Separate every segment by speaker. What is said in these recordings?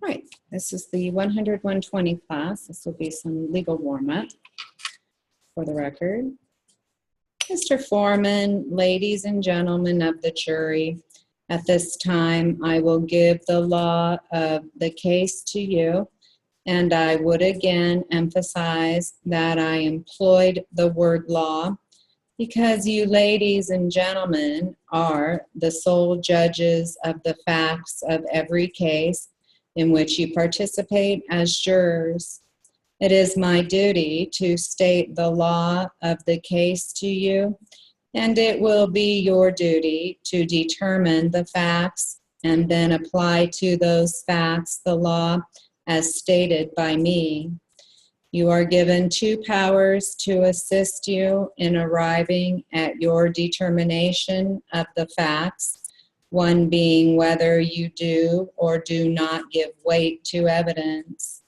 Speaker 1: Right, this is the 100-120 class. This will be some legal warm-up for the record. Mr. Foreman, ladies and gentlemen of the jury, at this time I will give the law of the case to you, and I would again emphasize that I employed the word law because you ladies and gentlemen are the sole judges of the facts of every case in which you participate as jurors. It is my duty to state the law of the case to you, and it will be your duty to determine the facts and then apply to those facts the law as stated by me. You are given two powers to assist you in arriving at your determination of the facts, one being whether you do or do not give weight to evidence.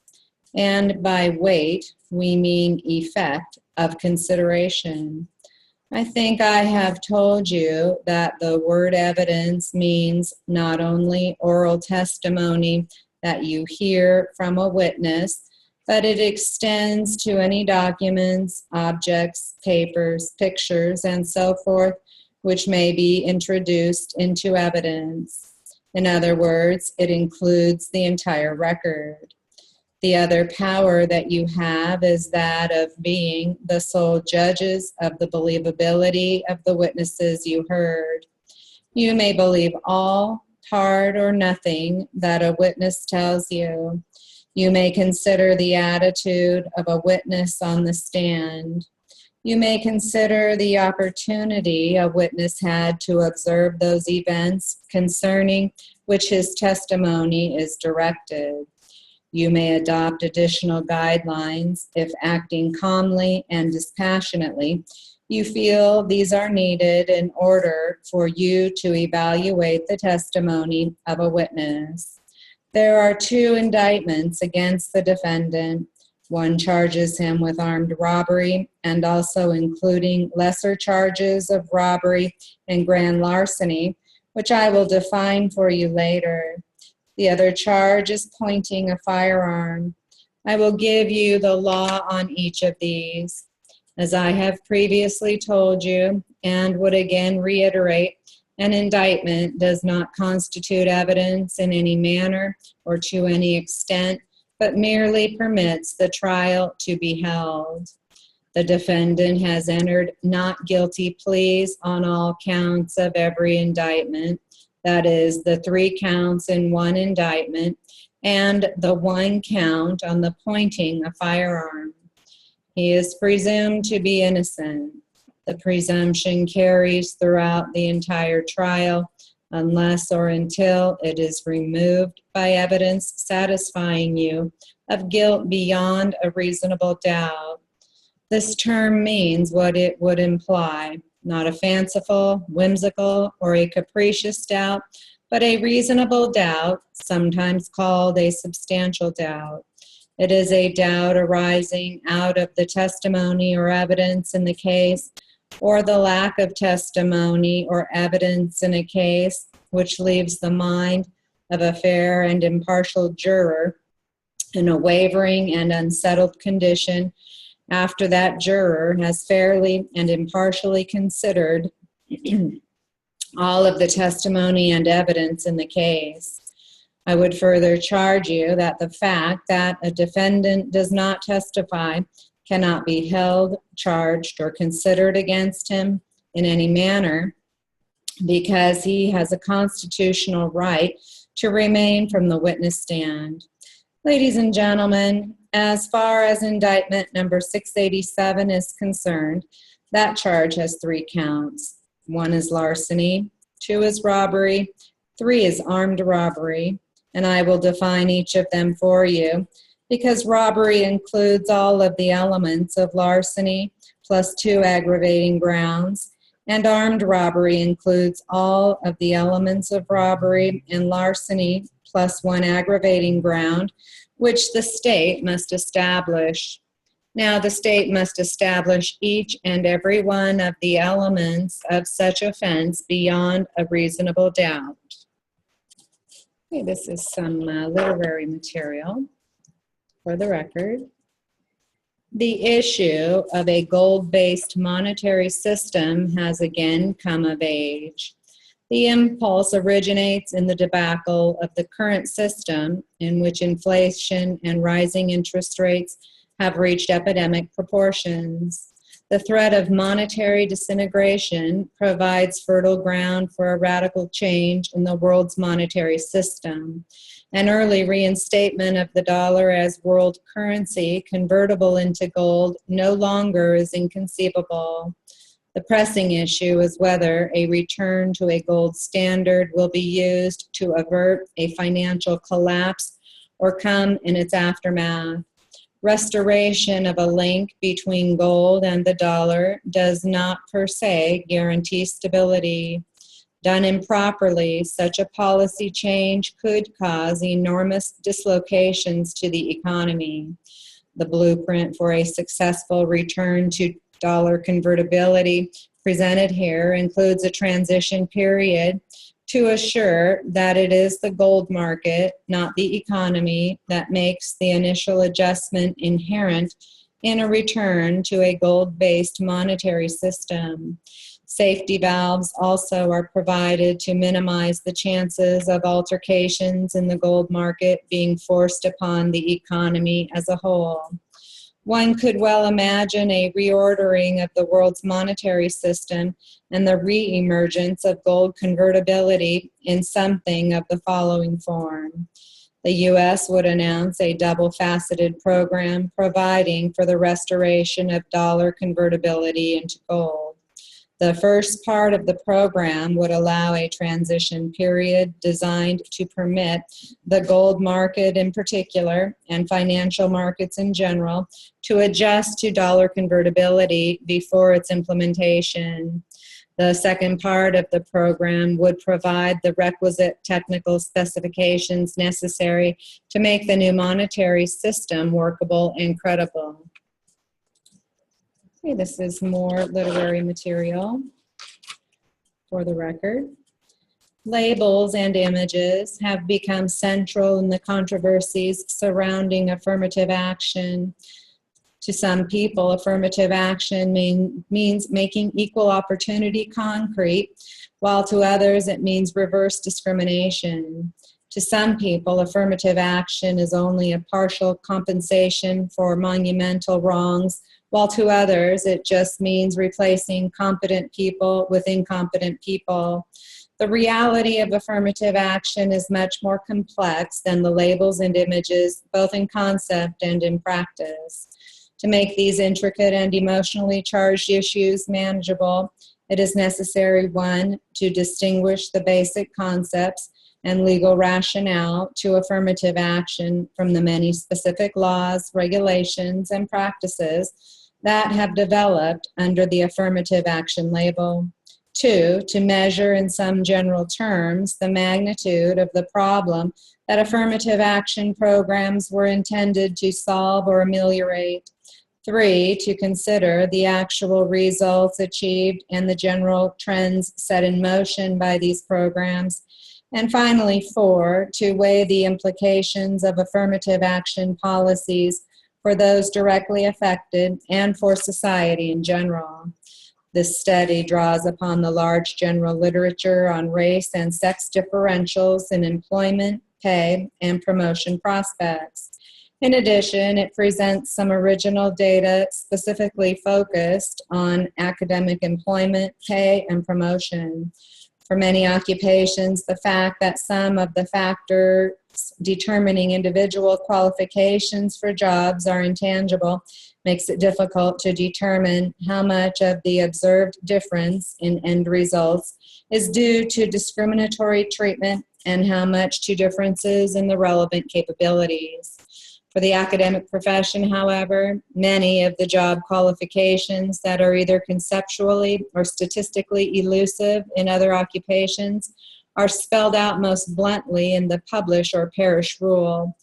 Speaker 1: And by weight, we mean effect of consideration. I think I have told you that the word evidence means not only oral testimony that you hear from a witness, but it extends to any documents, objects, papers, pictures, and so forth, which may be introduced into evidence. In other words, it includes the entire record. The other power that you have is that of being the sole judges of the believability of the witnesses you heard. You may believe all, part, or nothing that a witness tells you. You may consider the attitude of a witness on the stand. You may consider the opportunity a witness had to observe those events concerning which his testimony is directed. You may adopt additional guidelines if, acting calmly and dispassionately, you feel these are needed in order for you to evaluate the testimony of a witness. There are two indictments against the defendant. One charges him with armed robbery and also including lesser charges of robbery and grand larceny, which I will define for you later. The other charge is pointing a firearm. I will give you the law on each of these. As I have previously told you and would again reiterate, an indictment does not constitute evidence in any manner or to any extent, but merely permits the trial to be held. The defendant has entered not guilty pleas on all counts of every indictment, that is, the 3 counts in one indictment, and the 1 count on the pointing a firearm. He is presumed to be innocent. The presumption carries throughout the entire trial unless or until it is removed by evidence satisfying you of guilt beyond a reasonable doubt. This term means what it would imply, not a fanciful, whimsical, or a capricious doubt, but a reasonable doubt, sometimes called a substantial doubt. It is a doubt arising out of the testimony or evidence in the case, or the lack of testimony or evidence in a case, which leaves the mind of a fair and impartial juror in a wavering and unsettled condition after that juror has fairly and impartially considered all of the testimony and evidence in the case. I would further charge you that the fact that a defendant does not testify cannot be held, charged, or considered against him in any manner because he has a constitutional right to remain from the witness stand. Ladies and gentlemen, as far as indictment number 687 is concerned, that charge has 3 counts. 1 is larceny, 2 is robbery, 3 is armed robbery, and I will define each of them for you because robbery includes all of the elements of larceny plus 2 aggravating grounds, and armed robbery includes all of the elements of robbery and larceny plus 1 aggravating ground, which the state must establish. Now, the state must establish each and every one of the elements of such offense beyond a reasonable doubt. Okay, this is some literary material for the record. The issue of a gold-based monetary system has again come of age. The impulse originates in the debacle of the current system, in which inflation and rising interest rates have reached epidemic proportions. The threat of monetary disintegration provides fertile ground for a radical change in the world's monetary system. An early reinstatement of the dollar as world currency, convertible into gold, no longer is inconceivable. The pressing issue is whether a return to a gold standard will be used to avert a financial collapse or come in its aftermath. Restoration of a link between gold and the dollar does not per se guarantee stability. Done improperly, such a policy change could cause enormous dislocations to the economy. The blueprint for a successful return to dollar convertibility presented here includes a transition period to assure that it is the gold market, not the economy, that makes the initial adjustment inherent in a return to a gold-based monetary system. Safety valves also are provided to minimize the chances of altercations in the gold market being forced upon the economy as a whole. One could well imagine a reordering of the world's monetary system and the re-emergence of gold convertibility in something of the following form. The U.S. would announce a double-faceted program providing for the restoration of dollar convertibility into gold. The first part of the program would allow a transition period designed to permit the gold market in particular and financial markets in general to adjust to dollar convertibility before its implementation. The second part of the program would provide the requisite technical specifications necessary to make the new monetary system workable and credible. Okay, this is more literary material for the record. Labels and images have become central in the controversies surrounding affirmative action. To some people, affirmative action means making equal opportunity concrete, while to others it means reverse discrimination. To some people, affirmative action is only a partial compensation for monumental wrongs, while to others it just means replacing competent people with incompetent people. The reality of affirmative action is much more complex than the labels and images, both in concept and in practice. To make these intricate and emotionally charged issues manageable, it is necessary, one, to distinguish the basic concepts and legal rationale to affirmative action from the many specific laws, regulations, and practices that have developed under the affirmative action label. Two, to measure in some general terms the magnitude of the problem that affirmative action programs were intended to solve or ameliorate. Three, to consider the actual results achieved and the general trends set in motion by these programs. And finally, four, to weigh the implications of affirmative action policies for those directly affected and for society in general. This study draws upon the large general literature on race and sex differentials in employment, pay, and promotion prospects. In addition, it presents some original data specifically focused on academic employment, pay, and promotion. For many occupations, the fact that some of the factors determining individual qualifications for jobs are intangible makes it difficult to determine how much of the observed difference in end results is due to discriminatory treatment and how much to differences in the relevant capabilities. For the academic profession, however, many of the job qualifications that are either conceptually or statistically elusive in other occupations are spelled out most bluntly in the publish or perish rule.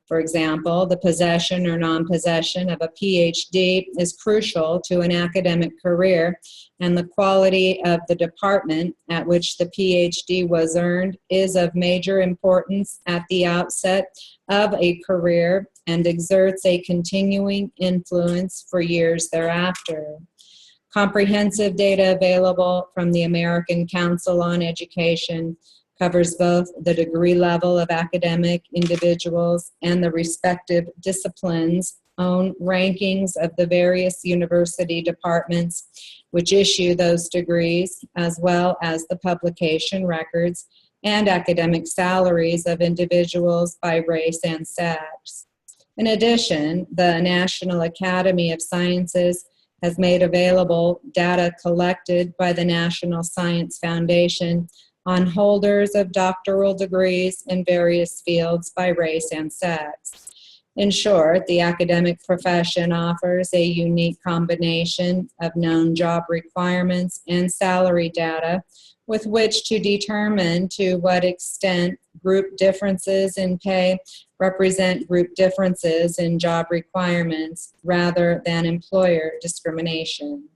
Speaker 1: For example, the possession or non-possession of a PhD is crucial to an academic career, and the quality of the department at which the PhD was earned is of major importance at the outset of a career and exerts a continuing influence for years thereafter. Comprehensive data available from the American Council on Education covers both the degree level of academic individuals and the respective disciplines' own rankings of the various university departments which issue those degrees, as well as the publication records and academic salaries of individuals by race and sex. In addition, the National Academy of Sciences has made available data collected by the National Science Foundation on holders of doctoral degrees in various fields by race and sex. In short, the academic profession offers a unique combination of known job requirements and salary data with which to determine to what extent group differences in pay represent group differences in job requirements rather than employer discrimination.